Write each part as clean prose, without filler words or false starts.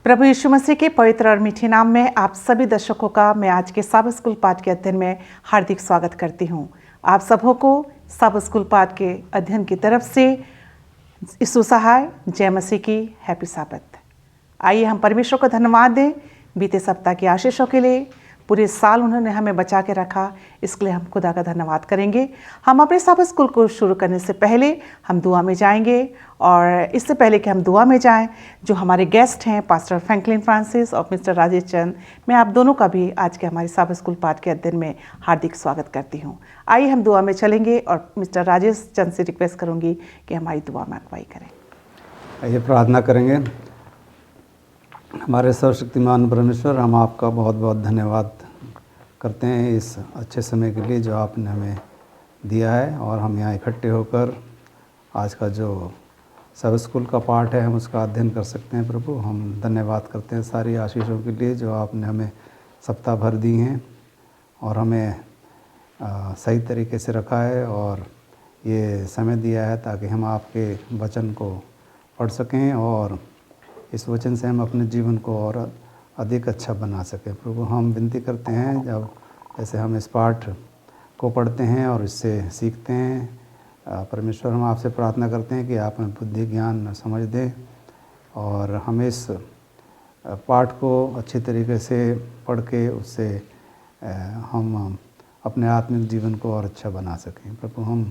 प्रभु यीशु मसीह के पवित्र और मीठे नाम में आप सभी दर्शकों का मैं आज के सब स्कूल पाठ के अध्ययन में हार्दिक स्वागत करती हूँ। आप सबों को सब स्कूल पाठ के अध्ययन की तरफ से यीशु सहाय जय मसीह की हैप्पी साबत। आइए हम परमेश्वर को धन्यवाद दें बीते सप्ताह की आशीषों के लिए। पूरे साल उन्होंने हमें बचा के रखा, इसके लिए हम खुदा का धन्यवाद करेंगे। हम अपने सब स्कूल को शुरू करने से पहले हम दुआ में जाएंगे, और इससे पहले कि हम दुआ में जाएं, जो हमारे गेस्ट हैं पास्टर फ्रैंकलिन फ्रांसिस और मिस्टर राजेश चंद, मैं आप दोनों का भी आज के हमारे सब स्कूल पाठ के अध्ययन में हार्दिक स्वागत करती हूँ। आइए हम दुआ में चलेंगे और मिस्टर राजेश चंद से रिक्वेस्ट करूँगी कि हमारी दुआ में अगुवाई करें। आइए प्रार्थना करेंगे। हमारे सर्वशक्तिमान परमेश्वर, हम आपका बहुत बहुत धन्यवाद करते हैं इस अच्छे समय के लिए जो आपने हमें दिया है, और हम यहाँ इकट्ठे होकर आज का जो सब स्कूल का पाठ है हम उसका अध्ययन कर सकते हैं। प्रभु, हम धन्यवाद करते हैं सारी आशीषों के लिए जो आपने हमें सप्ताह भर दी हैं और हमें सही तरीके से रखा है और ये समय दिया है ताकि हम आपके वचन को पढ़ सकें और इस वचन से हम अपने जीवन को और अधिक अच्छा बना सकें। प्रभु, हम विनती करते हैं जब जैसे हम इस पाठ को पढ़ते हैं और इससे सीखते हैं, परमेश्वर हम आपसे प्रार्थना करते हैं कि आप हमें बुद्धि ज्ञान समझ दें और हम इस पाठ को अच्छी तरीके से पढ़ के उससे हम अपने आत्मिक जीवन को और अच्छा बना सकें। प्रभु, हम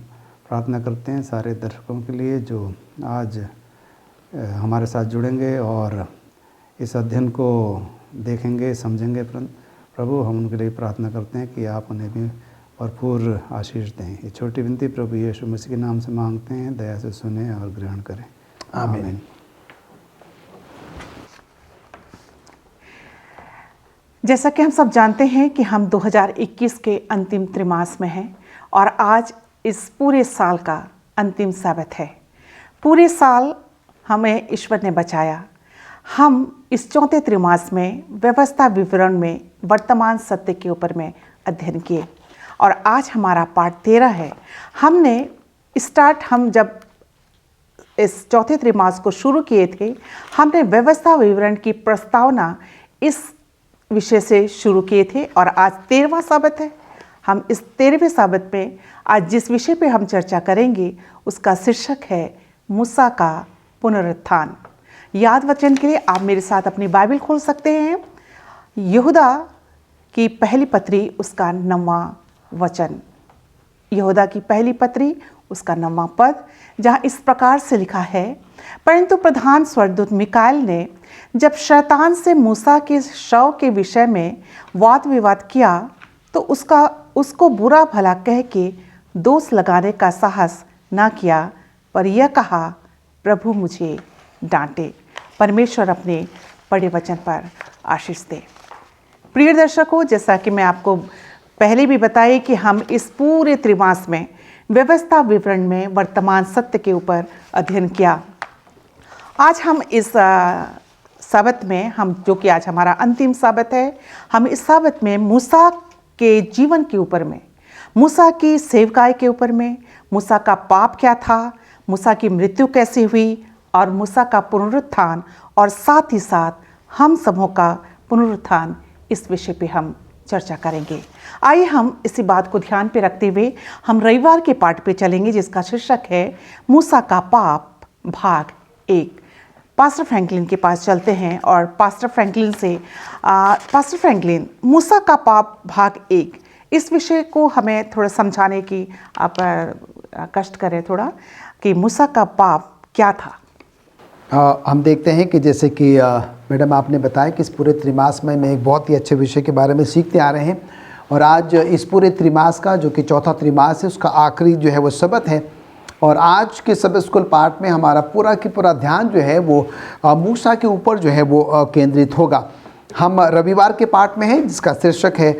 प्रार्थना करते हैं सारे दर्शकों के लिए जो आज हमारे साथ जुड़ेंगे और इस अध्ययन को देखेंगे समझेंगे। प्रभु, हम उनके लिए प्रार्थना करते हैं कि आप उन्हें भी भरपूर आशीष दें। ये छोटी विनती प्रभु यीशु मसीह के नाम से मांगते हैं, दया से सुने और ग्रहण करें। आमीन। जैसा कि हम सब जानते हैं कि हम 2021 के अंतिम त्रिमास में हैं और आज इस पूरे साल का अंतिम सब्त है। पूरे साल हमें ईश्वर ने बचाया। हम इस चौथे त्रिमास में व्यवस्था विवरण में वर्तमान सत्य के ऊपर में अध्ययन किए और आज हमारा पाठ 13 है। हम जब इस चौथे त्रिमास को शुरू किए थे, हमने व्यवस्था विवरण की प्रस्तावना इस विषय से शुरू किए थे और आज 13वां सब्त है। हम इस 13वें सब्त में आज जिस विषय पे हम चर्चा करेंगे उसका शीर्षक है मूसा का पुनरुत्थान। याद वचन के लिए आप मेरे साथ अपनी बाइबल खोल सकते हैं। यहूदा की पहली पत्री उसका 9वां वचन, यहूदा की पहली पत्री उसका 9वां पद, जहाँ इस प्रकार से लिखा है, परंतु प्रधान स्वर्गदूत मिकाएल ने जब शैतान से मूसा के शव के विषय में वाद विवाद किया तो उसको बुरा भला कह के दोष लगाने का साहस न किया, पर यह कहा, प्रभु मुझे डांटे। परमेश्वर अपने बड़े वचन पर आशीष दे। प्रिय दर्शकों, जैसा कि मैं आपको पहले भी बताई कि हम इस पूरे त्रिमास में व्यवस्था विवरण में वर्तमान सत्य के ऊपर अध्ययन किया। आज हम इस सब्त में जो कि आज हमारा अंतिम सब्त है, हम इस सब्त में मूसा के जीवन के ऊपर में, मूसा की सेवकाई के ऊपर में, मूसा का पाप क्या था, मूसा की मृत्यु कैसे हुई और मूसा का पुनरुत्थान, और साथ ही साथ हम सबों का पुनरुत्थान, इस विषय पे हम चर्चा करेंगे। आइए हम इसी बात को ध्यान पे रखते हुए हम रविवार के पाठ पे चलेंगे जिसका शीर्षक है मूसा का पाप भाग 1। पास्टर फ्रैंकलिन के पास चलते हैं और पास्टर फ्रैंकलिन मूसा का पाप भाग 1, इस विषय को हमें थोड़ा समझाने की आप कष्ट करें थोड़ा कि मूसा का पाप क्या था। हम देखते हैं कि जैसे कि मैडम आपने बताया कि इस पूरे त्रिमास में एक बहुत ही अच्छे विषय के बारे में सीखते आ रहे हैं, और आज इस पूरे त्रिमास का जो कि चौथा त्रिमास है उसका आखिरी जो है वो सब्त है, और आज के सब स्कूल पाठ में हमारा पूरा की पूरा ध्यान जो है वो मूसा के ऊपर जो है वो केंद्रित होगा। हम रविवार के पाठ में हैं जिसका शीर्षक है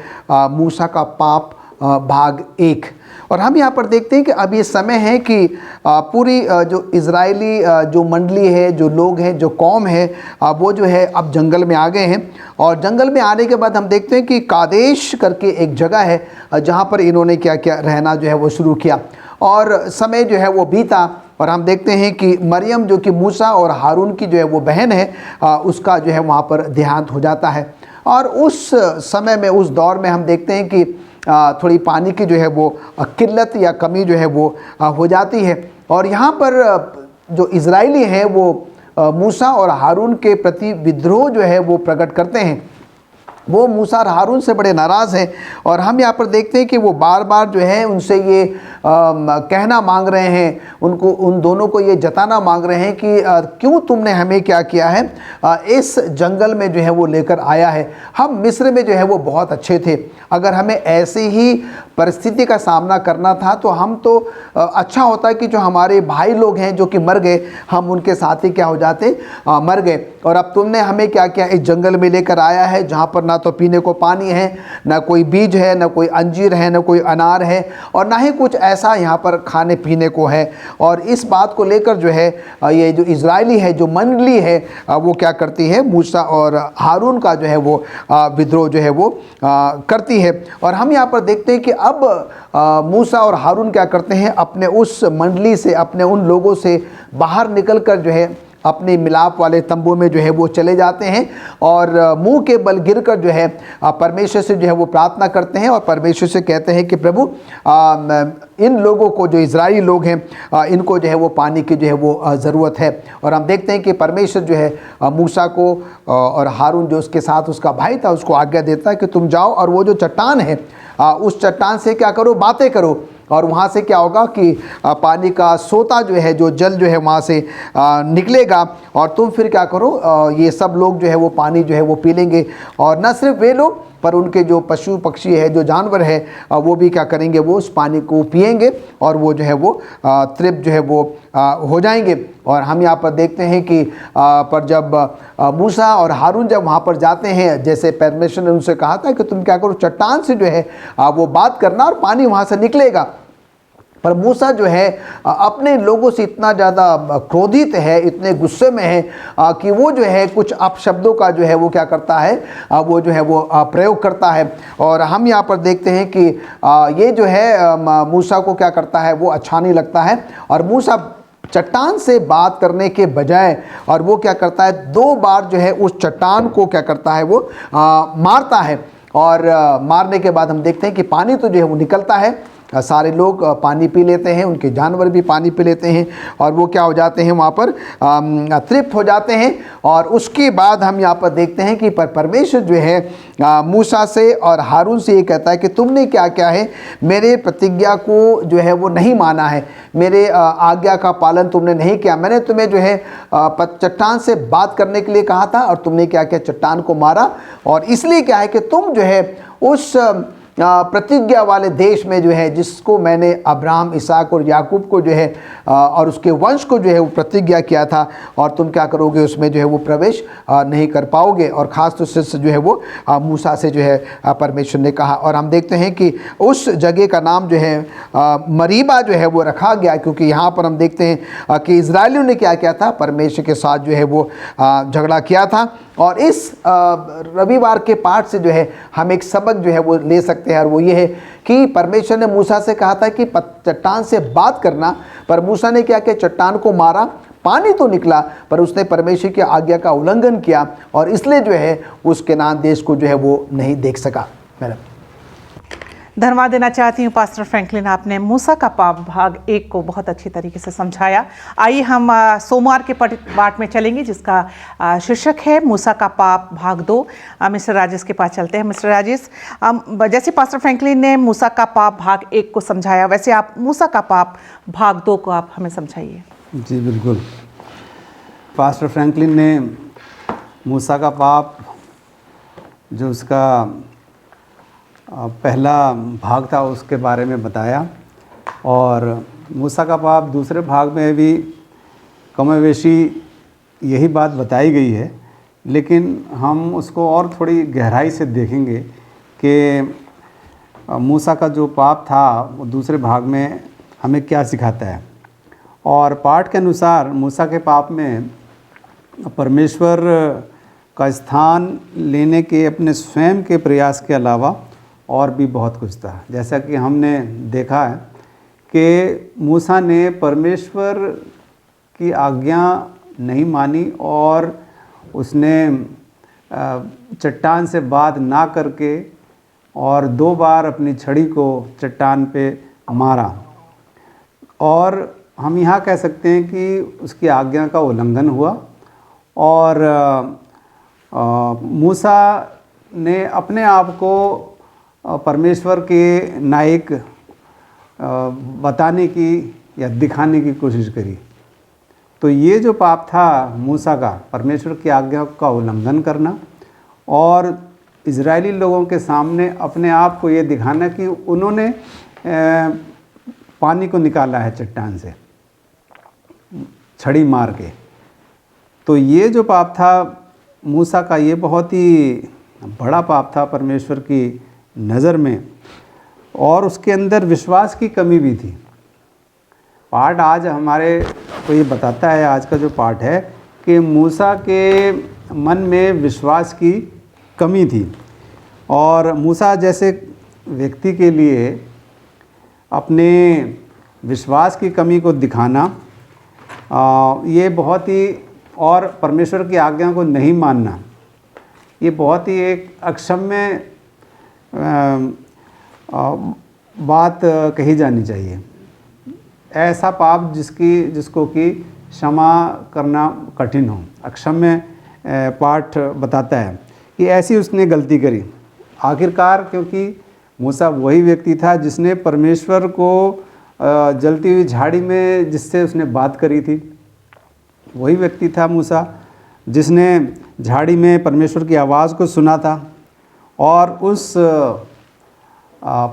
मूसा का पाप भाग 1, और हम यहाँ पर देखते हैं कि अब ये समय है कि पूरी जो इजरायली जो मंडली है, जो लोग हैं, जो कौम है, वो जो है अब जंगल में आ गए हैं। और जंगल में आने के बाद हम देखते हैं कि कादेश करके एक जगह है जहाँ पर इन्होंने क्या क्या रहना जो है वो शुरू किया, और समय जो है वो बीता और हम देखते हैं कि मरियम जो कि मूसा और हारून की जो है वो बहन है, उसका जो है वहाँ पर देहांत हो जाता है। और उस समय में, उस दौर में हम देखते हैं कि थोड़ी पानी की जो है वो किल्लत या कमी जो है वो हो जाती है। और यहाँ पर जो इजरायली हैं वो मूसा और हारून के प्रति विद्रोह जो है वो प्रकट करते हैं। वो मूसा और हारून से बड़े नाराज़ हैं और हम यहाँ पर देखते हैं कि वो बार बार जो है उनसे ये कहना मांग रहे हैं, उनको, उन दोनों को ये जताना मांग रहे हैं कि क्यों तुमने हमें क्या किया है, इस जंगल में जो है वो लेकर आया है। हम मिस्र में जो है वो बहुत अच्छे थे, अगर हमें ऐसी ही परिस्थिति का सामना करना था तो हम तो अच्छा होता है कि जो हमारे भाई लोग हैं जो कि मर गए, हम उनके साथ ही क्या हो जाते, मर गए। और अब तुमने हमें क्या किया, इस जंगल में लेकर आया है जहाँ पर ना तो पीने को पानी है, ना कोई बीज है, ना कोई अंजीर है, ना कोई अनार है, और ना ही कुछ ऐसा यहाँ पर खाने पीने को है। और इस बात को लेकर जो है ये जो इजरायली है, जो मंडली है, वो क्या करती है, मूसा और हारून का जो है वो विद्रोह जो है वो करती है। और हम यहाँ पर देखते हैं कि अब मूसा और हारून क्या करते हैं, अपने उस मंडली से, अपने उन लोगों से बाहर निकल कर जो है अपने मिलाप वाले तंबू में जो है वो चले जाते हैं और मुंह के बल गिरकर जो है परमेश्वर से जो है वो प्रार्थना करते हैं और परमेश्वर से कहते हैं कि प्रभु इन लोगों को, जो इजरायली लोग हैं, इनको जो है वो पानी की जो है वो ज़रूरत है। और हम देखते हैं कि परमेश्वर जो है मूसा को और हारून जो उसके साथ उसका भाई था उसको आज्ञा देता है कि तुम जाओ और वो जो चट्टान है उस चट्टान से क्या करो, बातें करो, और वहाँ से क्या होगा कि पानी का सोता जो है, जो जल जो है वहाँ से निकलेगा और तुम फिर क्या करो, ये सब लोग जो है वो पानी जो है वो पी लेंगे। और न सिर्फ वे लोग पर उनके जो पशु पक्षी है, जो जानवर है, वो भी क्या करेंगे, वो उस पानी को पिएंगे और वो जो है वो तृप्त जो है वो हो जाएंगे। और हम यहाँ पर देखते हैं कि पर जब मूसा और हारून जब वहाँ पर जाते हैं, जैसे परमेश्वर ने उनसे कहा था कि तुम क्या करो, चट्टान से जो है वो बात करना और पानी वहाँ से निकलेगा। पर मूसा जो है अपने लोगों से इतना ज़्यादा क्रोधित है, इतने गुस्से में है कि वो जो है कुछ अपशब्दों का जो है वो क्या करता है, वो जो है वो प्रयोग करता है। और हम यहाँ पर देखते हैं कि ये जो है मूसा को क्या करता है, वो अच्छा नहीं लगता है और मूसा चट्टान से बात करने के बजाय और वो क्या करता है, 2 बार जो है उस चट्टान को क्या करता है, वो मारता है। और मारने के बाद हम देखते हैं कि पानी तो जो है वो निकलता है, सारे लोग पानी पी लेते हैं, उनके जानवर भी पानी पी लेते हैं और वो क्या हो जाते हैं, वहाँ पर तृप्त हो जाते हैं। और उसके बाद हम यहाँ पर देखते हैं कि परमेश्वर जो है मूसा से और हारून से ये कहता है कि तुमने क्या क्या है, मेरे प्रतिज्ञा को जो है वो नहीं माना है, मेरे आज्ञा का पालन तुमने नहीं किया। मैंने तुम्हें जो है चट्टान से बात करने के लिए कहा था और तुमने क्या किया, चट्टान को मारा। और इसलिए क्या है कि तुम जो है उस प्रतिज्ञा वाले देश में जो है, जिसको मैंने अब्राहम, इसहाक और याकूब को जो है और उसके वंश को जो है वो प्रतिज्ञा किया था, और तुम क्या करोगे, उसमें जो है वो प्रवेश नहीं कर पाओगे। और ख़ास तौर से जो है वो मूसा से जो है परमेश्वर ने कहा। और हम देखते हैं कि उस जगह का नाम जो है मरीबा जो है वो रखा गया, क्योंकि यहाँ पर हम देखते हैं कि इजरायलियों ने क्या किया था, परमेश्वर के साथ जो है वो झगड़ा किया था। और इस रविवार के पाठ से जो है हम एक सबक जो है वो ले सकते हैं, और वो ये है कि परमेश्वर ने मूसा से कहा था कि चट्टान से बात करना, पर मूसा ने क्या किया, चट्टान को मारा, पानी तो निकला, पर उसने परमेश्वर की आज्ञा का उल्लंघन किया और इसलिए जो है उस केनान देश को जो है वो नहीं देख सका। मैडम, धन्यवाद देना चाहती हूँ पास्टर फ्रैंकलिन, आपने मूसा का पाप भाग 1 को बहुत अच्छी तरीके से समझाया। आइए हम सोमवार के पाठ में चलेंगे, जिसका शीर्षक है मूसा का पाप भाग 2। मिस्टर राजेश के पास चलते हैं। मिस्टर राजेश, जैसे पास्टर फ्रैंकलिन ने मूसा का पाप भाग 1 को समझाया, वैसे आप मूसा का पाप भाग 2 को आप हमें समझाइए। जी बिल्कुल। पास्टर फ्रैंकलिन ने मूसा का पाप, जो उसका पहला भाग था, उसके बारे में बताया, और मूसा का पाप दूसरे भाग में भी कमोवेशी यही बात बताई गई है, लेकिन हम उसको और थोड़ी गहराई से देखेंगे कि मूसा का जो पाप था वो दूसरे भाग में हमें क्या सिखाता है। और पाठ के अनुसार मूसा के पाप में परमेश्वर का स्थान लेने के अपने स्वयं के प्रयास के अलावा और भी बहुत कुछ था। जैसा कि हमने देखा है कि मूसा ने परमेश्वर की आज्ञा नहीं मानी और उसने चट्टान से बात ना करके और 2 बार अपनी छड़ी को चट्टान पे मारा। और हम यहाँ कह सकते हैं कि उसकी आज्ञा का उल्लंघन हुआ और मूसा ने अपने आप को परमेश्वर के नायक बताने की या दिखाने की कोशिश करी। तो ये जो पाप था मूसा का, परमेश्वर की आज्ञा का उल्लंघन करना और इजरायली लोगों के सामने अपने आप को ये दिखाना कि उन्होंने पानी को निकाला है चट्टान से छड़ी मार के। तो ये जो पाप था मूसा का, ये बहुत ही बड़ा पाप था परमेश्वर की नज़र में और उसके अंदर विश्वास की कमी भी थी। पाठ आज हमारे को ये बताता है, आज का जो पाठ है, कि मूसा के मन में विश्वास की कमी थी और मूसा जैसे व्यक्ति के लिए अपने विश्वास की कमी को दिखाना ये बहुत ही, और परमेश्वर की आज्ञा को नहीं मानना, ये बहुत ही एक अक्षम्य बात कही जानी चाहिए। ऐसा पाप जिसको कि क्षमा करना कठिन हो, अक्षम्य पाठ बताता है कि ऐसी उसने गलती करी आखिरकार, क्योंकि मूसा वही व्यक्ति था जिसने परमेश्वर को जलती हुई झाड़ी में जिससे उसने बात करी थी। वही व्यक्ति था मूसा जिसने झाड़ी में परमेश्वर की आवाज़ को सुना था और उस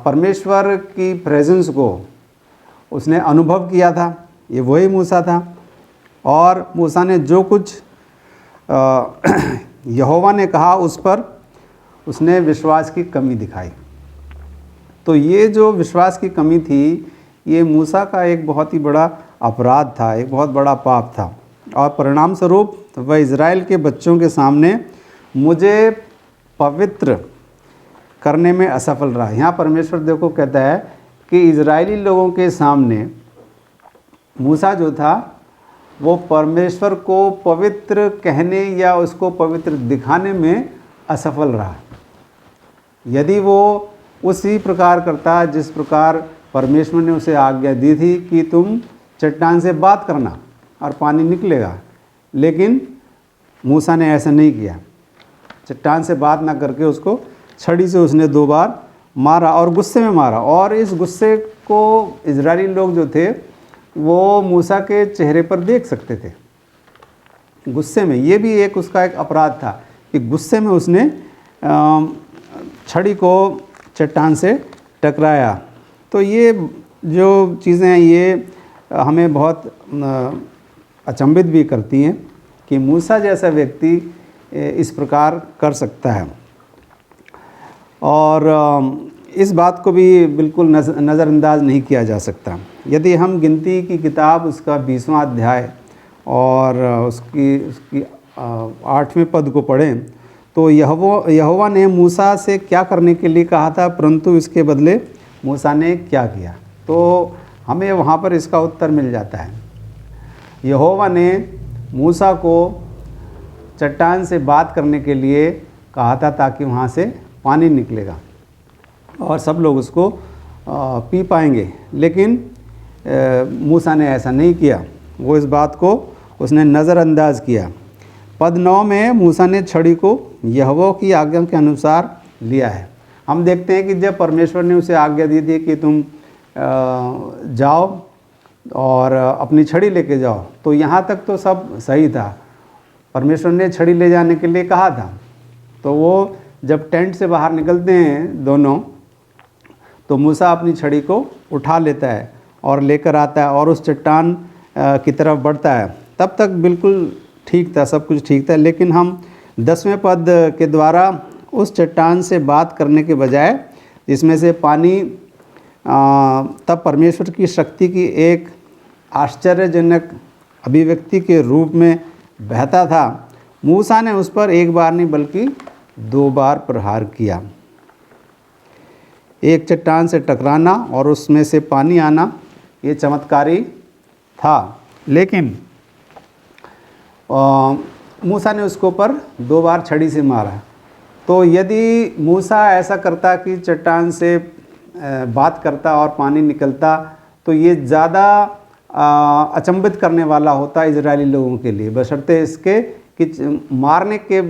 परमेश्वर की प्रेजेंस को उसने अनुभव किया था। ये वही मूसा था और मूसा ने जो कुछ यहोवा ने कहा उस पर उसने विश्वास की कमी दिखाई। तो ये जो विश्वास की कमी थी, ये मूसा का एक बहुत ही बड़ा अपराध था, एक बहुत बड़ा पाप था और परिणाम स्वरूप वह इज़राइल के बच्चों के सामने मुझे पवित्र करने में असफल रहा। यहाँ परमेश्वर देखो कहता है कि इज़राइली लोगों के सामने मूसा जो था वो परमेश्वर को पवित्र कहने या उसको पवित्र दिखाने में असफल रहा। यदि वो उसी प्रकार करता जिस प्रकार परमेश्वर ने उसे आज्ञा दी थी कि तुम चट्टान से बात करना और पानी निकलेगा, लेकिन मूसा ने ऐसा नहीं किया। चट्टान से बात ना करके उसको छड़ी से उसने 2 बार मारा और गुस्से में मारा। और इस गुस्से को इजरायली लोग जो थे वो मूसा के चेहरे पर देख सकते थे। गुस्से में, ये भी एक उसका एक अपराध था कि गुस्से में उसने छड़ी को चट्टान से टकराया। तो ये जो चीज़ें हैं ये हमें बहुत अचंभित भी करती हैं कि मूसा जैसा व्यक्ति इस प्रकार कर सकता है। और इस बात को भी बिल्कुल नज़रअंदाज नहीं किया जा सकता। यदि हम गिनती की किताब उसका 20वां अध्याय और उसकी 8वें पद को पढ़ें तो यहोवा ने मूसा से क्या करने के लिए कहा था, परंतु इसके बदले मूसा ने क्या किया। तो हमें वहाँ पर इसका उत्तर मिल जाता है। यहोवा ने मूसा को चट्टान से बात करने के लिए कहा था ताकि वहाँ से पानी निकलेगा और सब लोग उसको पी पाएंगे, लेकिन मूसा ने ऐसा नहीं किया। वो इस बात को उसने नज़रअंदाज किया। पद 9 में मूसा ने छड़ी को यहोवा की आज्ञा के अनुसार लिया है। हम देखते हैं कि जब परमेश्वर ने उसे आज्ञा दी थी कि तुम जाओ और अपनी छड़ी लेके जाओ, तो यहाँ तक तो सब सही था। परमेश्वर ने छड़ी ले जाने के लिए कहा था, तो वो जब टेंट से बाहर निकलते हैं दोनों, तो मूसा अपनी छड़ी को उठा लेता है और लेकर आता है और उस चट्टान की तरफ बढ़ता है। तब तक बिल्कुल ठीक था, सब कुछ ठीक था, लेकिन हम 10वें पद के द्वारा उस चट्टान से बात करने के बजाय जिसमें से पानी तब परमेश्वर की शक्ति की एक आश्चर्यजनक अभिव्यक्ति के रूप में बहता था, मूसा ने उस पर एक बार नहीं बल्कि 2 बार प्रहार किया। एक चट्टान से टकराना और उसमें से पानी आना, ये चमत्कारी था। लेकिन मूसा ने उसके ऊपर 2 बार छड़ी से मारा। तो यदि मूसा ऐसा करता कि चट्टान से बात करता और पानी निकलता, तो ये ज़्यादा अचंभित करने वाला होता इजरायली लोगों के लिए, बशर्ते इसके कि मारने के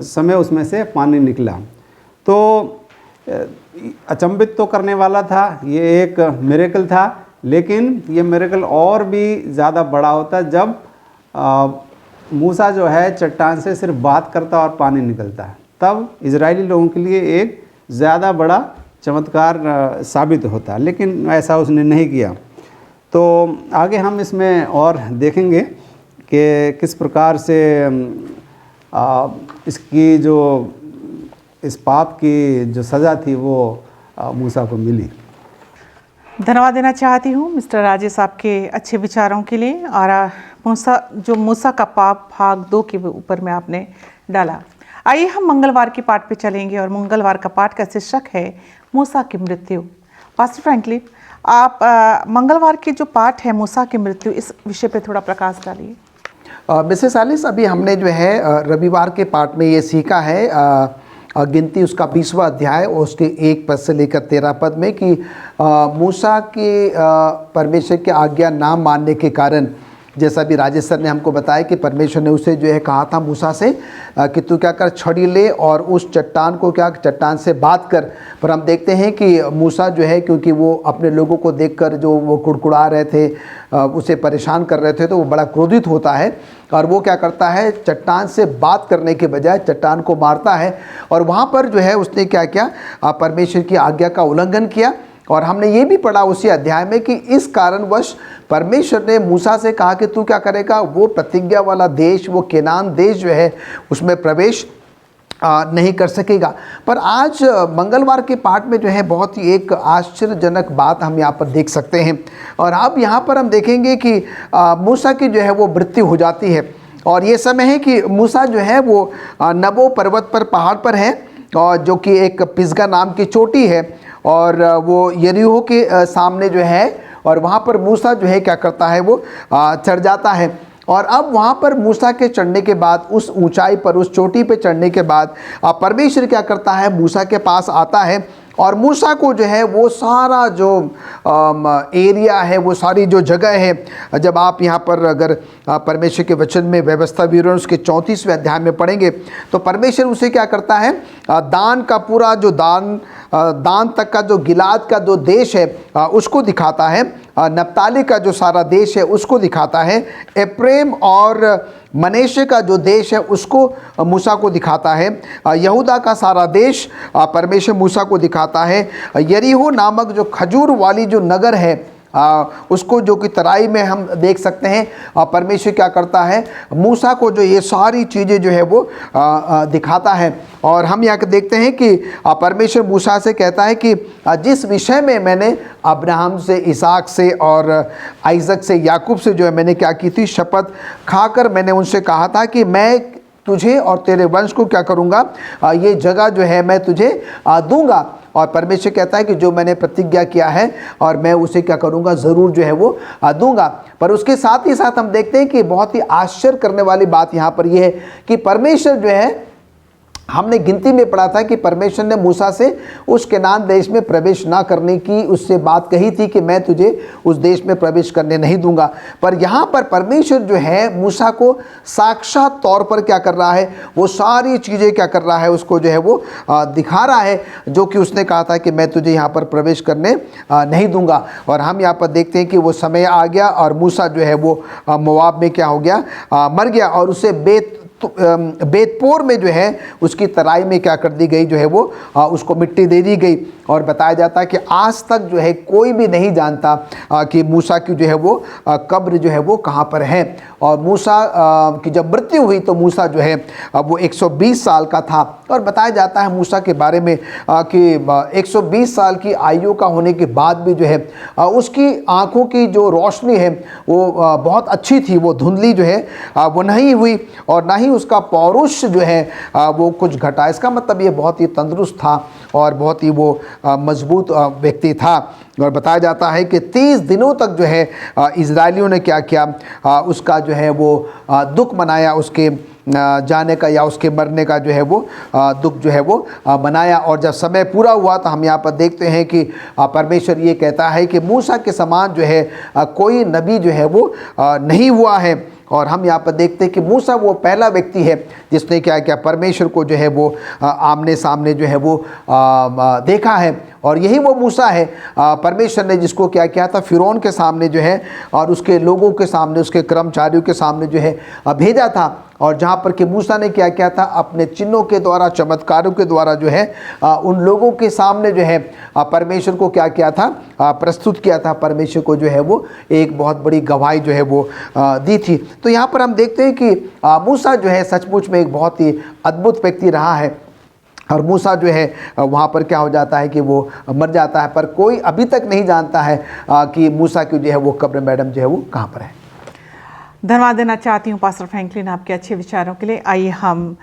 समय उसमें से पानी निकला। तो अचंभित तो करने वाला था, ये एक मिरेकल था, लेकिन ये मिरेकल और भी ज़्यादा बड़ा होता जब मूसा जो है चट्टान से सिर्फ बात करता और पानी निकलता है, तब इजरायली लोगों के लिए एक ज़्यादा बड़ा चमत्कार साबित होता। लेकिन ऐसा उसने नहीं किया। तो आगे हम इसमें और देखेंगे कि किस प्रकार से इसकी जो इस पाप की जो सज़ा थी वो मूसा को मिली। धन्यवाद देना चाहती हूँ मिस्टर राजेश आपके अच्छे विचारों के लिए। और मूसा का पाप भाग 2 के ऊपर में आपने डाला। आइए हम मंगलवार के पाठ पे चलेंगे और मंगलवार का पाठ का शीर्षक है मूसा की मृत्यु। पास्टर फ्रैंकलिन, आप मंगलवार के जो पाठ है मूसा की मृत्यु, इस विषय पे थोड़ा प्रकाश डालिए। मिसेस एलिस, अभी हमने जो है रविवार के पाठ में ये सीखा है, गिनती उसका 20वां अध्याय और उसके 1 पद से लेकर 13 पद में कि मूसा के परमेश्वर की आज्ञा ना मानने के कारण, जैसा भी राजेश सर ने हमको बताया कि परमेश्वर ने उसे जो है कहा था मूसा से कि तू क्या कर, छड़ी ले और उस चट्टान को क्या, चट्टान से बात कर। पर हम देखते हैं कि मूसा जो है, क्योंकि वो अपने लोगों को देखकर जो वो कुड़कुड़ा रहे थे, उसे परेशान कर रहे थे, तो वो बड़ा क्रोधित होता है और वो क्या करता है, चट्टान से बात करने के बजाय चट्टान को मारता है। और वहाँ पर जो है उसने क्या किया, परमेश्वर की आज्ञा का उल्लंघन किया। और हमने ये भी पढ़ा उसी अध्याय में कि इस कारणवश परमेश्वर ने मूसा से कहा कि तू क्या करेगा, वो प्रतिज्ञा वाला देश, वो केनान देश जो है उसमें प्रवेश नहीं कर सकेगा। पर आज मंगलवार के पाठ में जो है बहुत ही एक आश्चर्यजनक बात हम यहाँ पर देख सकते हैं। और अब यहाँ पर हम देखेंगे कि मूसा की जो है वो मृत्यु हो जाती है। और ये समय है कि मूसा जो है वो नबो पर्वत पर, पहाड़ पर है, और जो कि एक पिसगा नाम की चोटी है, और वो यरीहो के सामने जो है, और वहाँ पर मूसा जो है क्या करता है, वो चढ़ जाता है। और अब वहाँ पर मूसा के चढ़ने के बाद, उस ऊंचाई पर, उस चोटी पे चढ़ने के बाद परमेश्वर क्या करता है, मूसा के पास आता है और मूसा को जो है वो सारा जो एरिया है, वो सारी जो जगह है, जब आप यहाँ पर अगर परमेश्वर के वचन में व्यवस्था विवरण उसके 34वें अध्याय में पढ़ेंगे तो परमेश्वर उसे क्या करता है, दान का पूरा जो दान तक का जो गिलाद का जो देश है उसको दिखाता है, नप्ताली का जो सारा देश है उसको दिखाता है, एप्रेम और मनेशे का जो देश है उसको मूसा को दिखाता है, यहूदा का सारा देश परमेश्वर मूसा को दिखाता है, यरीहो नामक जो खजूर वाली जो नगर है उसको, जो कि तराई में हम देख सकते हैं, परमेश्वर क्या करता है, मूसा को जो ये सारी चीज़ें जो है वो दिखाता है। और हम यहाँ देखते हैं कि परमेश्वर मूसा से कहता है कि जिस विषय में मैंने अब्राहम से, इसहाक से और आइजक से, याकूब से जो है मैंने क्या की थी, शपथ खाकर मैंने उनसे कहा था कि मैं तुझे और तेरे वंश को क्या करूँगा, ये जगह जो है मैं तुझे दूंगा। और परमेश्वर कहता है कि जो मैंने प्रतिज्ञा किया है और मैं उसे क्या करूँगा, ज़रूर जो है वो दूंगा। पर उसके साथ ही साथ हम देखते हैं कि बहुत ही आश्चर्य करने वाली बात यहाँ पर यह है कि परमेश्वर जो है, हमने गिनती में पढ़ा था कि परमेश्वर ने मूसा से उस केनान देश में प्रवेश ना करने की उससे बात कही थी कि मैं तुझे उस देश में प्रवेश करने नहीं दूंगा। पर यहाँ पर परमेश्वर जो है मूसा को साक्षात तौर पर क्या कर रहा है, वो सारी चीज़ें क्या कर रहा है, उसको जो है वो दिखा रहा है, जो कि उसने कहा था कि मैं तुझे यहाँ पर प्रवेश करने नहीं दूंगा। और हम यहाँ पर देखते हैं कि वो समय आ गया और मूसा जो है वो मोआब में क्या हो गया, मर गया, और उसे बेतपोर में जो है उसकी तराई में क्या कर दी गई, जो है वो उसको मिट्टी दे दी गई। और बताया जाता है कि आज तक जो है कोई भी नहीं जानता कि मूसा की जो है वो कब्र जो है वो कहाँ पर है। और मूसा की जब मृत्यु हुई तो मूसा जो है वो 120 साल का था। और बताया जाता है मूसा के बारे में कि 120 साल की आयु का होने के बाद भी जो है उसकी आँखों की जो रोशनी है वो बहुत अच्छी थी, वो धुंधली जो है वो नहीं हुई, और ना ही उसका पौरुष जो है वो कुछ घटा। इसका मतलब ये बहुत ही तंदुरुस्त था और बहुत ही वो मजबूत व्यक्ति था। और बताया जाता है कि 30 दिनों तक जो है इजरायलियों ने क्या किया, उसका जो है वो दुख मनाया, उसके जाने का या उसके मरने का जो है वो दुख जो है वो मनाया। और जब समय पूरा हुआ तो हम यहाँ पर देखते हैं कि परमेश्वर ये कहता है कि मूसा के समान जो है कोई नबी जो है वो नहीं हुआ है। और हम यहाँ पर देखते हैं कि मूसा वो पहला व्यक्ति है जिसने क्या किया, परमेश्वर को जो है वो आमने सामने जो है वो देखा है। और यही वो मूसा है परमेश्वर ने जिसको क्या किया था, फिरौन के सामने जो है और उसके लोगों के सामने, उसके कर्मचारियों के सामने जो है भेजा था। और जहाँ पर कि मूसा ने क्या किया था, अपने चिन्हों के द्वारा, चमत्कारों के द्वारा जो है उन लोगों के सामने जो है परमेश्वर को क्या किया था, प्रस्तुत किया था, परमेश्वर को जो है वो एक बहुत बड़ी गवाही जो है वो दी थी। तो यहाँ पर हम देखते हैं कि मूसा जो है सचमुच में एक बहुत ही अद्भुत व्यक्ति रहा है। और मूसा जो है वहाँ पर क्या हो जाता है कि वो मर जाता है, पर कोई अभी तक नहीं जानता है कि मूसा की जो है वो कब्र मैडम जो है वो कहाँ पर है। धन्यवाद देना चाहती हूँ पास्टर फ्रैंकलिन आपके अच्छे विचारों के लिए। आइए हम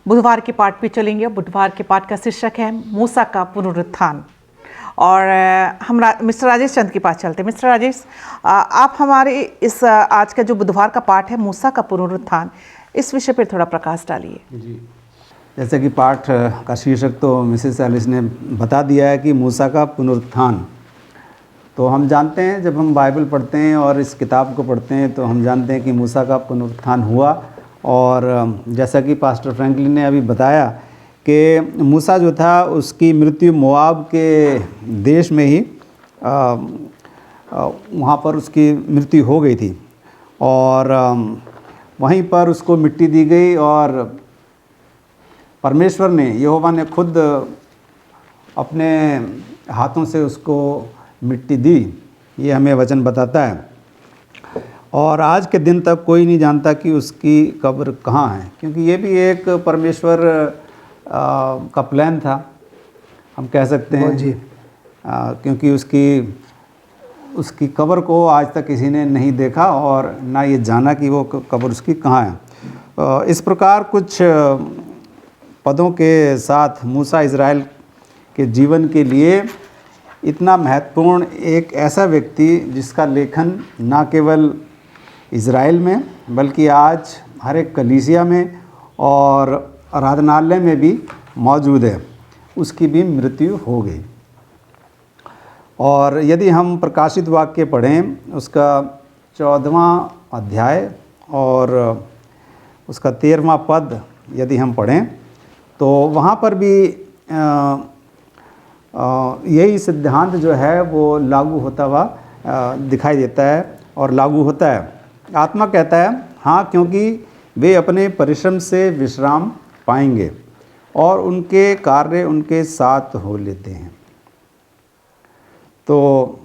बुधवार के पाठ पे चलेंगे। बुधवार के पाठ का शीर्षक है मूसा का पुनरुत्थान। और हम मिस्टर राजेश चंद के पास चलते हैं। मिस्टर राजेश, आप हमारे इस आज का जो बुधवार का पाठ है मूसा का पुनरुत्थान, इस विषय पर थोड़ा प्रकाश डालिए। जी, जैसे कि पाठ का शीर्षक तो मिसेस एलिस ने बता दिया है कि मूसा का पुनरुत्थान। तो हम जानते हैं, जब हम बाइबल पढ़ते हैं और इस किताब को पढ़ते हैं तो हम जानते हैं कि मूसा का पुनरुत्थान हुआ। और जैसा कि पास्टर फ्रैंकलिन ने अभी बताया कि मूसा जो था उसकी मृत्यु मोआब के देश में ही वहाँ पर उसकी मृत्यु हो गई थी। और वहीं पर उसको मिट्टी दी गई और परमेश्वर ने, यहोवा ने खुद अपने हाथों से उसको मिट्टी दी, ये हमें वचन बताता है। और आज के दिन तक कोई नहीं जानता कि उसकी कब्र कहाँ है, क्योंकि ये भी एक परमेश्वर का प्लान था, हम कह सकते हैं जी। क्योंकि उसकी कब्र को आज तक किसी ने नहीं देखा और ना ये जाना कि वो कब्र उसकी कहाँ है। इस प्रकार कुछ पदों के साथ मूसा इज़राइल के जीवन के लिए इतना महत्वपूर्ण एक ऐसा व्यक्ति जिसका लेखन ना केवल इज़राइल में बल्कि आज हर एक कलीसिया में और आराधनालय में भी मौजूद है, उसकी भी मृत्यु हो गई। और यदि हम प्रकाशित वाक्य पढ़ें उसका 14वां अध्याय और उसका 13वां पद यदि हम पढ़ें तो वहाँ पर भी यही सिद्धांत जो है वो लागू होता हुआ दिखाई देता है और लागू होता है। आत्मा कहता है, हाँ, क्योंकि वे अपने परिश्रम से विश्राम पाएंगे और उनके कार्य उनके साथ हो लेते हैं। तो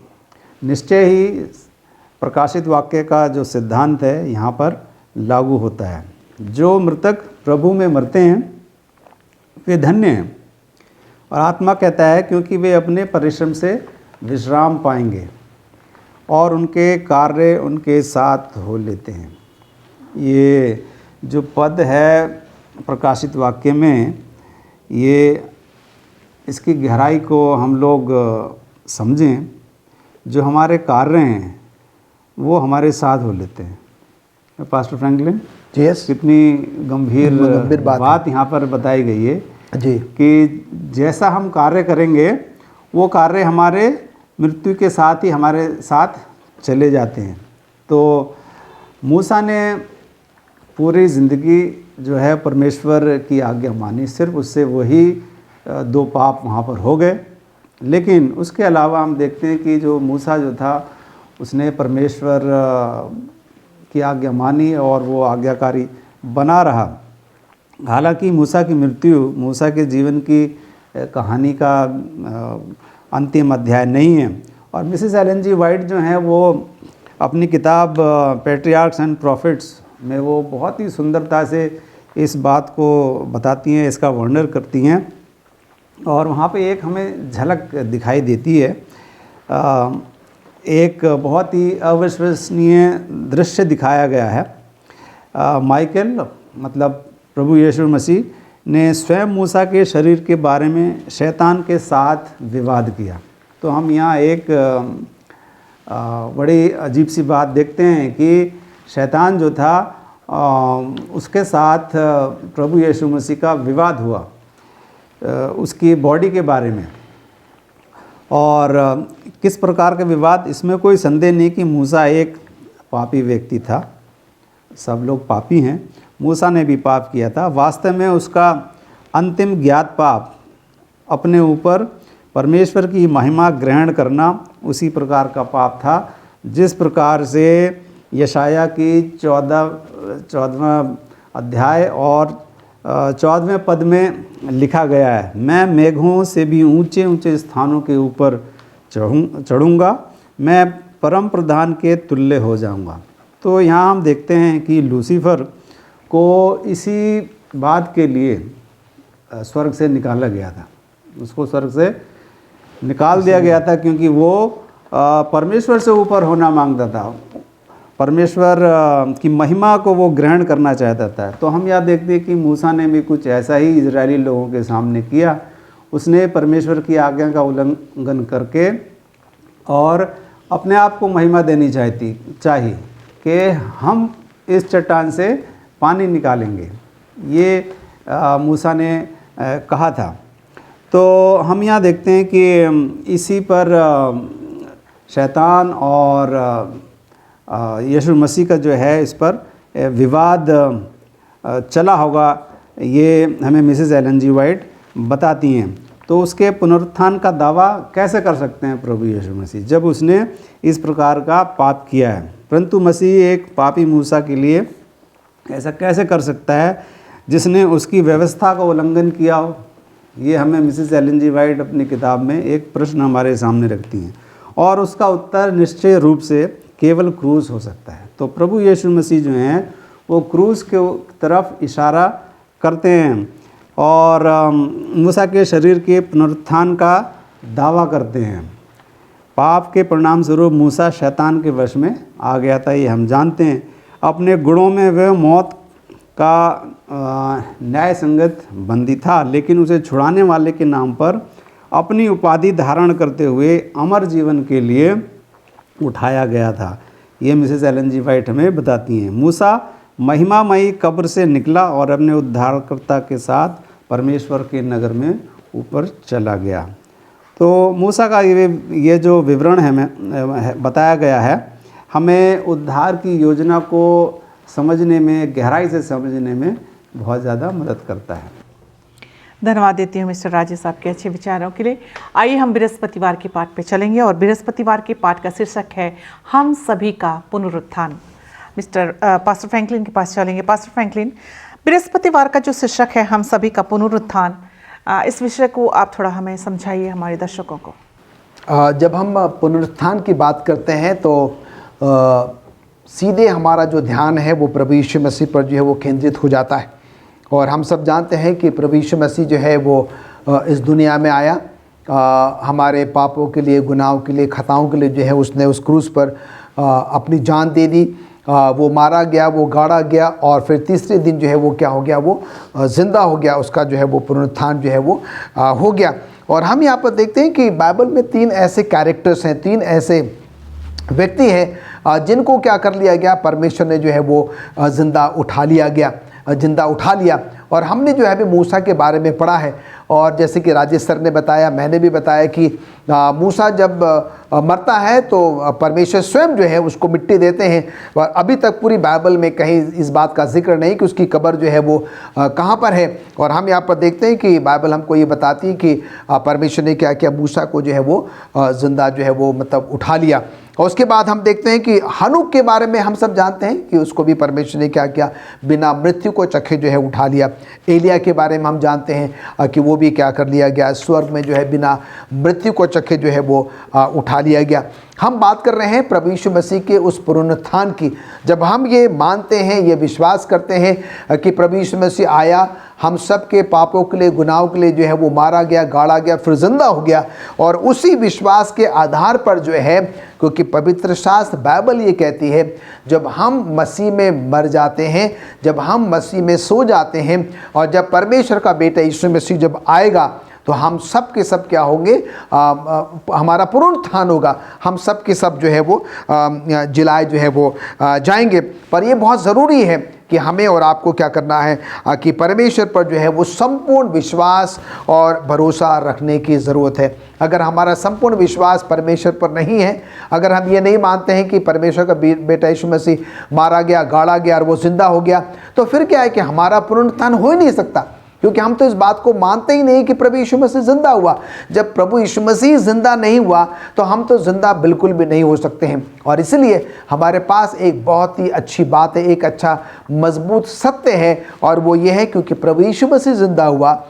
निश्चय ही प्रकाशित वाक्य का जो सिद्धांत है यहाँ पर लागू होता है। जो मृतक प्रभु में मरते हैं वे धन्य हैं। और आत्मा कहता है क्योंकि वे अपने परिश्रम से विश्राम पाएंगे और उनके कार्य उनके साथ हो लेते हैं। ये जो पद है प्रकाशित वाक्य में, ये इसकी गहराई को हम लोग समझें, जो हमारे कार्य हैं वो हमारे साथ हो लेते हैं। पास्टर फ्रैंकलिन, यस, कितनी गंभीर बात यहाँ पर बताई गई है जी, कि जैसा हम कार्य करेंगे वो कार्य हमारे मृत्यु के साथ ही हमारे साथ चले जाते हैं। तो मूसा ने पूरी ज़िंदगी जो है परमेश्वर की आज्ञा मानी, सिर्फ उससे वही 2 पाप वहाँ पर हो गए। लेकिन उसके अलावा हम देखते हैं कि जो मूसा जो था उसने परमेश्वर की आज्ञा मानी और वो आज्ञाकारी बना रहा। हालांकि मूसा की मृत्यु मूसा के जीवन की कहानी का अंतिम अध्याय नहीं है। और मिसेस एलन जी वाइट जो हैं वो अपनी किताब पैट्रियार्क्स एंड प्रॉफिट्स में वो बहुत ही सुंदरता से इस बात को बताती हैं, इसका वर्णन करती हैं। और वहाँ पे एक हमें झलक दिखाई देती है, एक बहुत ही अविश्वसनीय दृश्य दिखाया गया है। माइकल मतलब प्रभु यीशु मसीह ने स्वयं मूसा के शरीर के बारे में शैतान के साथ विवाद किया। तो हम यहाँ एक बड़ी अजीब सी बात देखते हैं कि शैतान जो था उसके साथ प्रभु यीशु मसीह का विवाद हुआ उसकी बॉडी के बारे में। और किस प्रकार का विवाद, इसमें कोई संदेह नहीं कि मूसा एक पापी व्यक्ति था, सब लोग पापी हैं, मूसा ने भी पाप किया था। वास्तव में उसका अंतिम ज्ञात पाप अपने ऊपर परमेश्वर की महिमा ग्रहण करना उसी प्रकार का पाप था जिस प्रकार से यशाया की 14वां अध्याय और 14वें पद में लिखा गया है, मैं मेघों से भी ऊंचे ऊंचे स्थानों के ऊपर चढ़ूँगा, मैं परम प्रधान के तुल्य हो जाऊँगा। तो यहाँ हम देखते हैं कि लूसीफर को इसी बात के लिए स्वर्ग से निकाला गया था, उसको स्वर्ग से निकाल दिया गया था क्योंकि वो परमेश्वर से ऊपर होना मांगता था, परमेश्वर की महिमा को वो ग्रहण करना चाहता था। तो हम यहाँ देखते हैं कि मूसा ने भी कुछ ऐसा ही इजरायली लोगों के सामने किया। उसने परमेश्वर की आज्ञा का उल्लंघन करके और अपने आप को महिमा देनी चाहिए कि हम इस चट्टान से पानी निकालेंगे, ये मूसा ने कहा था। तो हम यहाँ देखते हैं कि इसी पर शैतान और यीशु मसीह का जो है इस पर विवाद चला होगा, ये हमें मिसेस एलन जी वाइट बताती हैं। तो उसके पुनरुत्थान का दावा कैसे कर सकते हैं प्रभु यीशु मसीह जब उसने इस प्रकार का पाप किया है? परंतु मसीह एक पापी मूसा के लिए ऐसा कैसे कर सकता है जिसने उसकी व्यवस्था का उल्लंघन किया हो? ये हमें मिसेस एलन जी वाइट अपनी किताब में एक प्रश्न हमारे सामने रखती हैं और उसका उत्तर निश्चय रूप से केवल क्रूस हो सकता है। तो प्रभु यीशु मसीह जो हैं वो क्रूस के तरफ इशारा करते हैं और मूसा के शरीर के पुनरुत्थान का दावा करते हैं। पाप के परिणाम स्वरूप मूसा शैतान के वश में आ गया था, ये हम जानते हैं। अपने गुणों में वह मौत का न्याय संगत बंदी था, लेकिन उसे छुड़ाने वाले के नाम पर अपनी उपाधि धारण करते हुए अमर जीवन के लिए उठाया गया था। ये मिसेस एलन जी वाइट हमें बताती हैं। मूसा महिमामयी कब्र से निकला और अपने उद्धारकर्ता के साथ परमेश्वर के नगर में ऊपर चला गया। तो मूसा का ये जो विवरण है बताया गया है, हमें उद्धार की योजना को समझने में, गहराई से समझने में बहुत ज़्यादा मदद करता है। धन्यवाद देती हूँ मिस्टर राजेश साहब के अच्छे विचारों के लिए। आइए हम बृहस्पतिवार के पाठ पे चलेंगे और बृहस्पतिवार के पाठ का शीर्षक है हम सभी का पुनरुत्थान। मिस्टर पास्टर फ्रैंकलिन के पास चलेंगे। पास्टर फ्रैंकलिन, बृहस्पतिवार का जो शीर्षक है हम सभी का पुनरुत्थान, इस विषय को आप थोड़ा हमें समझाइए हमारे दर्शकों को। जब हम पुनरुत्थान की बात करते हैं तो सीधे हमारा जो ध्यान है वो प्रभु यीशु मसीह पर जो है वो केंद्रित हो जाता है। और हम सब जानते हैं कि प्रभु यीशु मसीह जो है वो इस दुनिया में आया, हमारे पापों के लिए, गुनाहों के लिए, खताओं के लिए जो है उसने उस क्रूस पर अपनी जान दे दी। वो मारा गया, वो गाड़ा गया और फिर तीसरे दिन जो है वो क्या हो गया, वो ज़िंदा हो गया, उसका जो है वो पुनरुत्थान जो है वो हो गया। और हम यहाँ पर देखते हैं कि बाइबल में 3 ऐसे कैरेक्टर्स हैं, 3 ऐसे व्यक्ति हैं जिनको क्या कर लिया गया, परमेश्वर ने जो है वो जिंदा उठा लिया। और हमने जो है अभी मूसा के बारे में पढ़ा है और जैसे कि राजेश सर ने बताया, मैंने भी बताया कि मूसा जब मरता है तो परमेश्वर स्वयं जो है उसको मिट्टी देते हैं। और अभी तक पूरी बाइबल में कहीं इस बात का जिक्र नहीं कि उसकी कब्र जो है वो कहाँ पर है। और हम यहाँ पर देखते हैं कि बाइबल हमको ये बताती है कि परमेश्वर ने क्या किया, मूसा को जो है वो जिंदा जो है वो मतलब उठा लिया। और उसके बाद हम देखते हैं कि हनूक के बारे में हम सब जानते हैं कि उसको भी परमेश्वर ने क्या किया, बिना मृत्यु को चखे जो है उठा लिया। एलिया के बारे में हम जानते हैं कि वो भी क्या कर लिया गया, स्वर्ग में जो है बिना मृत्यु को चखे जो है वो उठा लिया गया। हम बात कर रहे हैं प्रभु यीशु मसीह के उस पुनरुत्थान की। जब हम ये मानते हैं, ये विश्वास करते हैं कि प्रभु यीशु मसीह आया, हम सब के पापों के लिए, गुनाहों के लिए जो है वो मारा गया, गाड़ा गया, फिर जिंदा हो गया। और उसी विश्वास के आधार पर जो है, क्योंकि पवित्र शास्त्र बाइबल ये कहती है, जब हम मसीह में मर जाते हैं, जब हम मसीह में सो जाते हैं, और जब परमेश्वर का बेटा यीशु मसीह जब आएगा, तो हम सब के सब क्या होंगे, हमारा पुनरुत्थान होगा, हम सब के सब जो है वो जिलाए जो है वो जाएंगे। पर ये बहुत ज़रूरी है कि हमें और आपको क्या करना है, कि परमेश्वर पर जो है वो संपूर्ण विश्वास और भरोसा रखने की ज़रूरत है। अगर हमारा संपूर्ण विश्वास परमेश्वर पर नहीं है, अगर हम ये नहीं मानते हैं कि परमेश्वर का बेटा यीशु मसीह मारा गया, गाड़ा गया और वो जिंदा हो गया, तो फिर क्या है कि हमारा पुनरुत्थान हो ही नहीं सकता, क्योंकि हम तो इस बात को मानते ही नहीं कि प्रभु यीशु मसीह जिंदा हुआ। जब प्रभु यीशु मसीह जिंदा नहीं हुआ तो हम तो जिंदा बिल्कुल भी नहीं हो सकते हैं। और इसलिए हमारे पास एक बहुत ही अच्छी बात है, एक अच्छा मजबूत सत्य है, और वो ये है क्योंकि प्रभु यीशु मसीह जिंदा हुआ,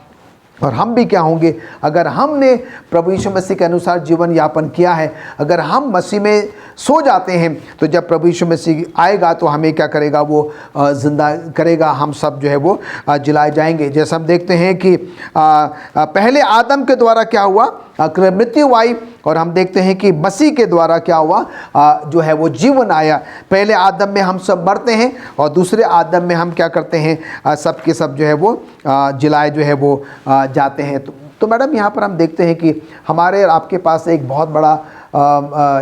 और हम भी क्या होंगे, अगर हमने प्रभु यीशु मसीह के अनुसार जीवन यापन किया है, अगर हम मसीह में सो जाते हैं, तो जब प्रभु यीशु मसीह आएगा तो हमें क्या करेगा, वो जिंदा करेगा, हम सब जो है वो जिलाए जाएंगे। जैसे हम देखते हैं कि पहले आदम के द्वारा क्या हुआ, मृत्यु आई, और हम देखते हैं कि मसीह के द्वारा क्या हुआ, जो है वो जीवन आया। पहले आदम में हम सब मरते हैं, और दूसरे आदम में हम क्या करते हैं, सब के सब जो है वो जिलाए जो है वो जाते हैं। तो मैडम यहाँ पर हम देखते हैं कि हमारे और आपके पास एक बहुत बड़ा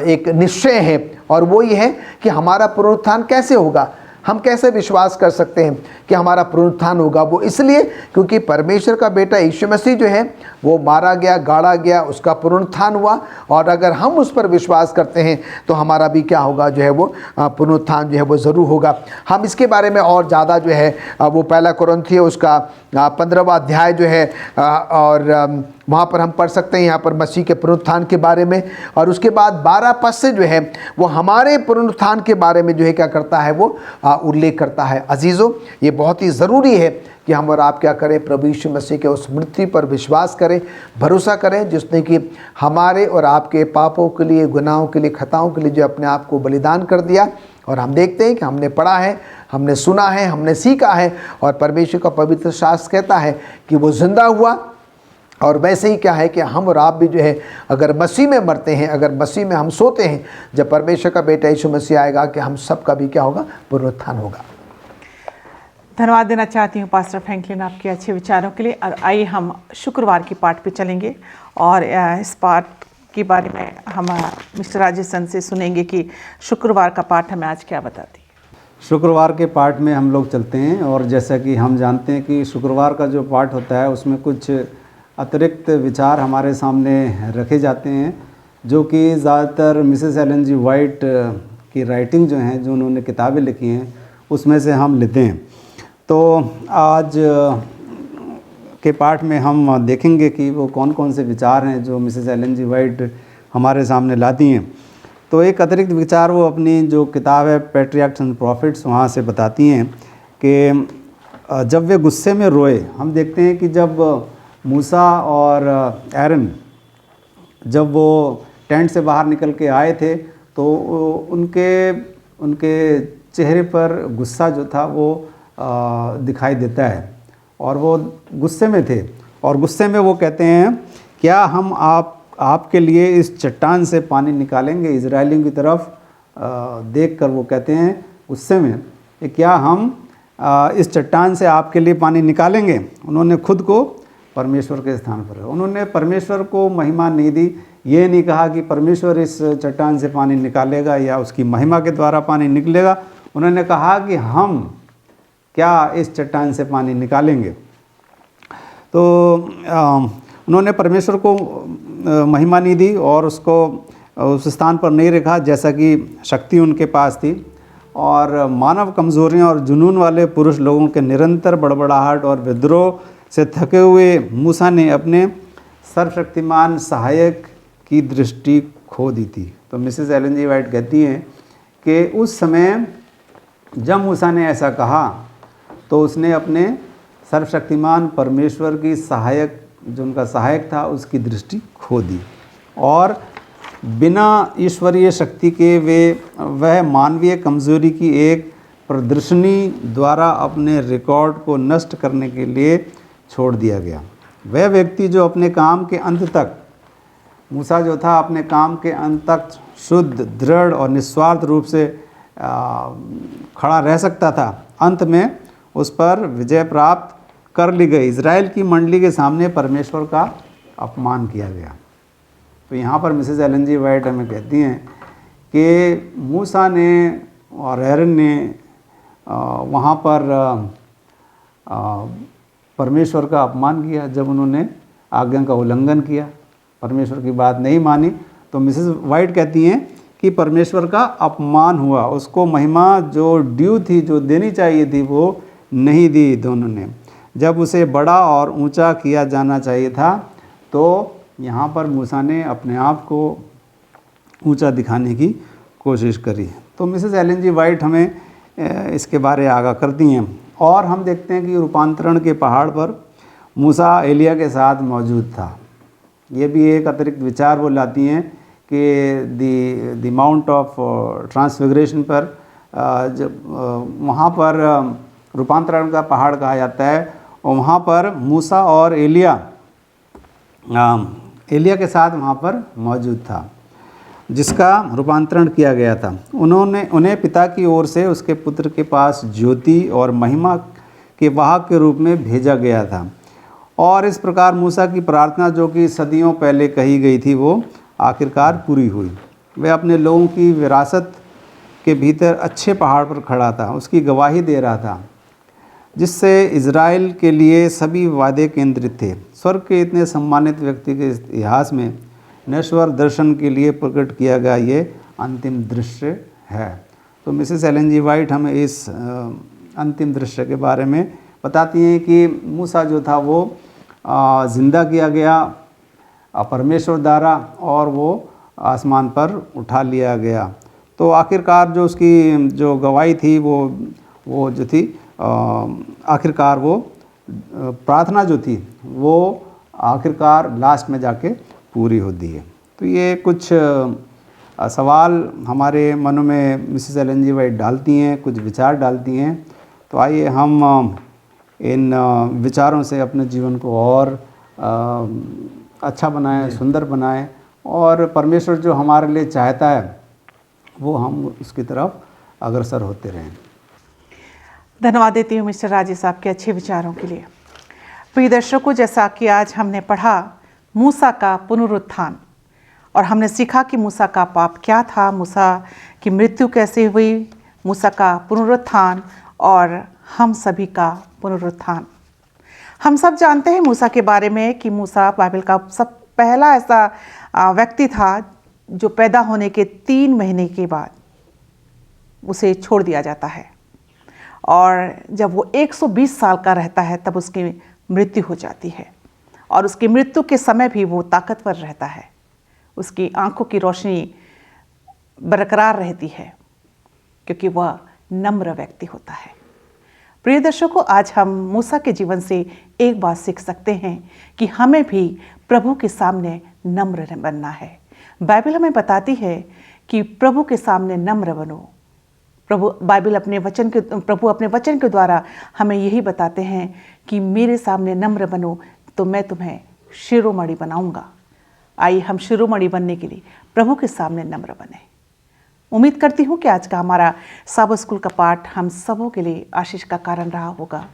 एक निश्चय है, और वो ये है कि हमारा पुनरुत्थान कैसे होगा। हम कैसे विश्वास कर सकते हैं कि हमारा पुनरुत्थान होगा? वो इसलिए क्योंकि परमेश्वर का बेटा यीशु मसीह जो है वो मारा गया, गाड़ा गया, उसका पुनरुत्थान हुआ, और अगर हम उस पर विश्वास करते हैं तो हमारा भी क्या होगा, जो है वो पुनरुत्थान जो है वो ज़रूर होगा। हम इसके बारे में और ज़्यादा जो है वो पहला कुरिन्थियों उसका 15वां अध्याय जो है, और वहाँ पर हम पढ़ सकते हैं यहाँ पर मसीह के पुनरुत्थान के बारे में, और उसके बाद 12 पद से जो है वो हमारे पुनरुत्थान के बारे में जो है क्या करता है, वो उल्लेख करता है। अजीज़ों, ये बहुत ही ज़रूरी है कि हम और आप क्या करें, प्रभु यीशु मसीह के उस मृत्यु पर विश्वास करें, भरोसा करें, जिसने कि हमारे और आपके पापों के लिए, गुनाहों के लिए, खताओं के लिए जो अपने आप को बलिदान कर दिया। और हम देखते हैं कि हमने पढ़ा है, हमने सुना है, हमने सीखा है, और परमेश्वर का पवित्र शास्त्र कहता है कि वो जिंदा हुआ। और वैसे ही क्या है कि हम और आप भी जो है अगर मसीह में मरते हैं, अगर मसीह में हम सोते हैं, जब परमेश्वर का बेटा यीशु मसीह आएगा कि हम सब का भी क्या होगा, पुनरुत्थान होगा। धन्यवाद देना चाहती हूँ पास्टर फ्रैंकलिन आपके अच्छे विचारों के लिए। और आइए हम शुक्रवार की पाठ पे चलेंगे, और इस पाठ के बारे में हम मिस्टर राजेश से सुनेंगे कि शुक्रवार का पाठ हमें आज क्या बताती है। शुक्रवार के पाठ में हम लोग चलते हैं, और जैसा कि हम जानते हैं कि शुक्रवार का जो पाठ होता है उसमें कुछ अतिरिक्त विचार हमारे सामने रखे जाते हैं, जो कि ज़्यादातर मिसेस एलन जी वाइट की राइटिंग जो हैं, जो उन्होंने किताबें लिखी हैं, उसमें से हम लेते हैं। तो आज के पाठ में हम देखेंगे कि वो कौन कौन से विचार हैं जो मिसेस एलन जी वाइट हमारे सामने लाती हैं। तो एक अतिरिक्त विचार वो अपनी जो किताब है पैट्रियार्क्स एंड प्रॉफिट्स, वहाँ से बताती हैं कि जब वे गुस्से में रोए, हम देखते हैं कि जब मूसा और एरन जब वो टेंट से बाहर निकल के आए थे, तो उनके चेहरे पर गुस्सा जो था वो दिखाई देता है, और वो गुस्से में थे। और गुस्से में वो कहते हैं, क्या हम आपके लिए इस चट्टान से पानी निकालेंगे? इजरायलियों की तरफ देखकर वो कहते हैं गुस्से में कि क्या हम इस चट्टान से आपके लिए पानी निकालेंगे। उन्होंने खुद को परमेश्वर के स्थान पर, उन्होंने परमेश्वर को महिमा नहीं दी। ये नहीं कहा कि परमेश्वर इस चट्टान से पानी निकालेगा या उसकी महिमा के द्वारा पानी निकलेगा। उन्होंने कहा कि हम क्या इस चट्टान से पानी निकालेंगे। तो उन्होंने परमेश्वर को महिमा नहीं दी और उसको उस स्थान पर नहीं रखा जैसा कि शक्ति उनके पास थी। और मानव कमज़ोरियाँ और जुनून वाले पुरुष लोगों के निरंतर बड़बड़ाहट और विद्रोह से थके हुए मूसा ने अपने सर्वशक्तिमान सहायक की दृष्टि खो दी थी। तो मिसेस एलन जी वाइट कहती हैं कि उस समय जब मूसा ने ऐसा कहा तो उसने अपने सर्वशक्तिमान परमेश्वर की सहायक, जो उनका सहायक था, उसकी दृष्टि खो दी, और बिना ईश्वरीय शक्ति के वह मानवीय कमज़ोरी की एक प्रदर्शनी द्वारा अपने रिकॉर्ड को नष्ट करने के लिए छोड़ दिया गया। वह व्यक्ति जो अपने काम के अंत तक, मूसा जो था अपने काम के अंत तक शुद्ध, दृढ़ और निस्वार्थ रूप से खड़ा रह सकता था, अंत में उस पर विजय प्राप्त कर ली गई। इज़राइल की मंडली के सामने परमेश्वर का अपमान किया गया। तो यहाँ पर मिसेस एलन जी वाइट हमें कहती हैं कि मूसा ने और एरन ने वहाँ पर परमेश्वर का अपमान किया जब उन्होंने आज्ञा का उल्लंघन किया, परमेश्वर की बात नहीं मानी। तो मिसेस वाइट कहती हैं कि परमेश्वर का अपमान हुआ, उसको महिमा जो ड्यू थी, जो देनी चाहिए थी, वो नहीं दी दोनों ने। जब उसे बड़ा और ऊंचा किया जाना चाहिए था तो यहाँ पर मूसा ने अपने आप को ऊंचा दिखाने की कोशिश करी। तो मिसेस एलन जी वाइट हमें इसके बारे आगाह करती हैं। और हम देखते हैं कि रूपांतरण के पहाड़ पर मूसा एलिया के साथ मौजूद था। ये भी एक अतिरिक्त विचार वो लाती हैं कि द माउंट ऑफ ट्रांसफिगरेशन पर जब वहाँ पर रूपांतरण का पहाड़ कहा जाता है, और वहाँ पर मूसा और एलिया के साथ वहाँ पर मौजूद था, जिसका रूपांतरण किया गया था। उन्हें पिता की ओर से उसके पुत्र के पास ज्योति और महिमा के वाहक के रूप में भेजा गया था। और इस प्रकार मूसा की प्रार्थना जो कि सदियों पहले कही गई थी, वो आखिरकार पूरी हुई। वह अपने लोगों की विरासत के भीतर अच्छे पहाड़ पर खड़ा था, उसकी गवाही दे रहा था, जिससे इज़राइल के लिए सभी वादे केंद्रित थे। स्वर्ग के इतने सम्मानित व्यक्ति के इतिहास में नश्वर दर्शन के लिए प्रकट किया गया ये अंतिम दृश्य है। तो मिसेस एलन जी वाइट हमें इस अंतिम दृश्य के बारे में बताती हैं कि मूसा जो था वो ज़िंदा किया गया परमेश्वर द्वारा, और वो आसमान पर उठा लिया गया। तो आखिरकार जो उसकी जो गवाही थी वो जो थी, आखिरकार वो प्रार्थना जो थी वो आखिरकार लास्ट में जाके पूरी होती है। तो ये कुछ सवाल हमारे मनों में मिसेस एलन जी वाइट डालती हैं, कुछ विचार डालती हैं। तो आइए हम इन विचारों से अपने जीवन को और अच्छा बनाएं, सुंदर बनाएं, और परमेश्वर जो हमारे लिए चाहता है वो हम उसकी तरफ अग्रसर होते रहें। धन्यवाद देती हूँ मिस्टर राजेश साहब के अच्छे विचारों के लिए। प्रिय दर्शकों, जैसा कि आज हमने पढ़ा मूसा का पुनरुत्थान, और हमने सीखा कि मूसा का पाप क्या था, मूसा की मृत्यु कैसे हुई, मूसा का पुनरुत्थान और हम सभी का पुनरुत्थान। हम सब जानते हैं मूसा के बारे में कि मूसा बाइबल का सब पहला ऐसा व्यक्ति था जो पैदा होने के 3 महीने के बाद उसे छोड़ दिया जाता है, और जब वो 120 साल का रहता है तब उसकी मृत्यु हो जाती है। और उसकी मृत्यु के समय भी वो ताकतवर रहता है, उसकी आंखों की रोशनी बरकरार रहती है, क्योंकि वह नम्र व्यक्ति होता है। प्रिय दर्शकों, आज हम मूसा के जीवन से एक बात सीख सकते हैं कि हमें भी प्रभु के सामने नम्र बनना है। बाइबल हमें बताती है कि प्रभु के सामने नम्र बनो। प्रभु अपने वचन के द्वारा हमें यही बताते हैं कि मेरे सामने नम्र बनो तो मैं तुम्हें शिरोमणि बनाऊंगा। आइए हम शिरोमणि बनने के लिए प्रभु के सामने नम्र बने। उम्मीद करती हूँ कि आज का हमारा साबत स्कूल का पाठ हम सबों के लिए आशीष का कारण रहा होगा।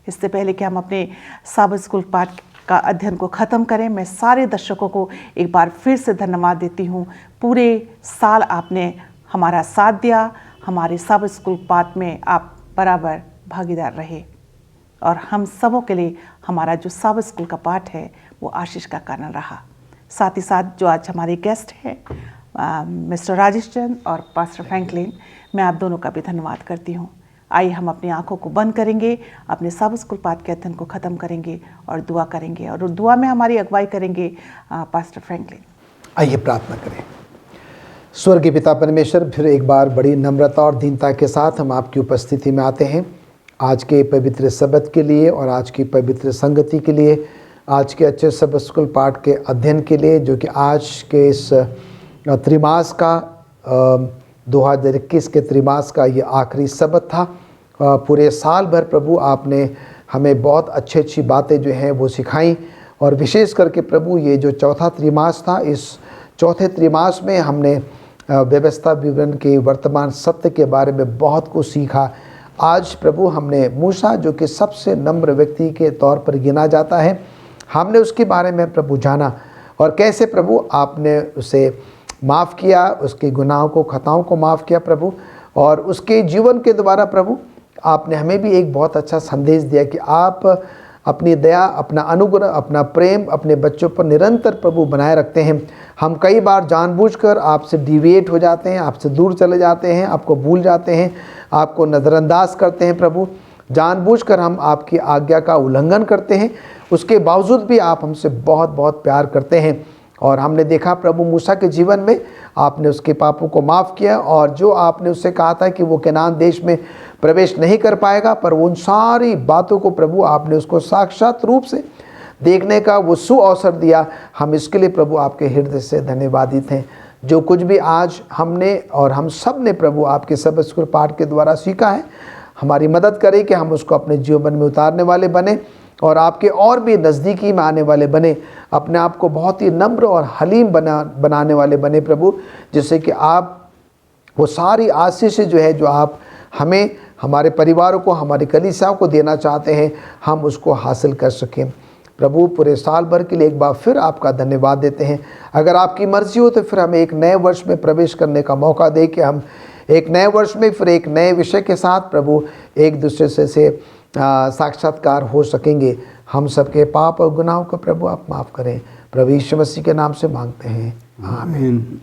इससे पहले कि हम अपने साबत स्कूल पाठ का अध्ययन को ख़त्म करें, मैं सारे दर्शकों को एक बार फिर से धन्यवाद देती हूँ। पूरे साल आपने हमारा साथ दिया, हमारे साबत स्कूल पाठ में आप बराबर भागीदार रहे, और हम सबों के लिए हमारा जो साबत स्कूल का पाठ है वो आशीष का कारण रहा। साथ ही साथ जो आज हमारे गेस्ट हैं मिस्टर राजेश चंद और पास्टर फ्रैंकलिन, मैं आप दोनों का भी धन्यवाद करती हूँ। आइए हम अपनी आंखों को बंद करेंगे, अपने साबत स्कूल पाठ के अध्ययन को ख़त्म करेंगे और दुआ करेंगे, और दुआ में हमारी अगुवाई करेंगे पास्टर फ्रैंकलिन। आइए प्रार्थना करें। स्वर्गीय पिता परमेश्वर, फिर एक बार बड़ी नम्रता और दीनता के साथ हम आपकी उपस्थिति में आते हैं आज के पवित्र सबत के लिए और आज की पवित्र संगति के लिए, आज के अच्छे सबत स्कूल पाठ के अध्ययन के लिए, जो कि आज के इस त्रिमास का 2021 के त्रिमास का ये आखिरी सबत था। पूरे साल भर प्रभु आपने हमें बहुत अच्छी बातें जो हैं वो सिखाई। और विशेष करके प्रभु ये जो चौथा त्रिमास था, इस चौथे त्रिमास में हमने व्यवस्था विवरण के वर्तमान सत्य के बारे में बहुत कुछ सीखा। आज प्रभु हमने मूसा, जो कि सबसे नम्र व्यक्ति के तौर पर गिना जाता है, हमने उसके बारे में प्रभु जाना और कैसे प्रभु आपने उसे माफ़ किया, उसके गुनाहों को, खताओं को माफ़ किया प्रभु। और उसके जीवन के द्वारा प्रभु आपने हमें भी एक बहुत अच्छा संदेश दिया कि आप अपनी दया, अपना अनुग्रह, अपना प्रेम अपने बच्चों पर निरंतर प्रभु बनाए रखते हैं। हम कई बार जानबूझकर आपसे डिविएट हो जाते हैं, आपसे दूर चले जाते हैं, आपको भूल जाते हैं, आपको नज़रअंदाज करते हैं प्रभु। जानबूझकर हम आपकी आज्ञा का उल्लंघन करते हैं, उसके बावजूद भी आप हमसे बहुत बहुत प्यार करते हैं। और हमने देखा प्रभु मूसा के जीवन में आपने उसके पापों को माफ़ किया, और जो आपने उससे कहा था कि वो कनान देश में प्रवेश नहीं कर पाएगा, पर उन सारी बातों को प्रभु आपने उसको साक्षात रूप से देखने का वो सुअवसर दिया। हम इसके लिए प्रभु आपके हृदय से धन्यवादित हैं। जो कुछ भी आज हमने और हम सब ने प्रभु आपके सबद स्कूल पाठ के द्वारा सीखा है, हमारी मदद करें कि हम उसको अपने जीवन में उतारने वाले बने और आपके और भी नज़दीकी में आने वाले बने, अपने आप को बहुत ही नम्र और हलीम बनाने वाले बने प्रभु, जिससे कि आप वो सारी आशीषें जो है, जो आप हमें, हमारे परिवारों को, हमारी कलीसियाओं को देना चाहते हैं, हम उसको हासिल कर सकें। प्रभु पूरे साल भर के लिए एक बार फिर आपका धन्यवाद देते हैं। अगर आपकी मर्ज़ी हो तो फिर हमें एक नए वर्ष में प्रवेश करने का मौका दे कि हम एक नए वर्ष में फिर एक नए विषय के साथ प्रभु एक दूसरे से साक्षात्कार हो सकेंगे। हम सबके पाप और गुनाहों को प्रभु आप माफ़ करें। प्रभु यीशु मसीह के नाम से मांगते हैं, आमीन।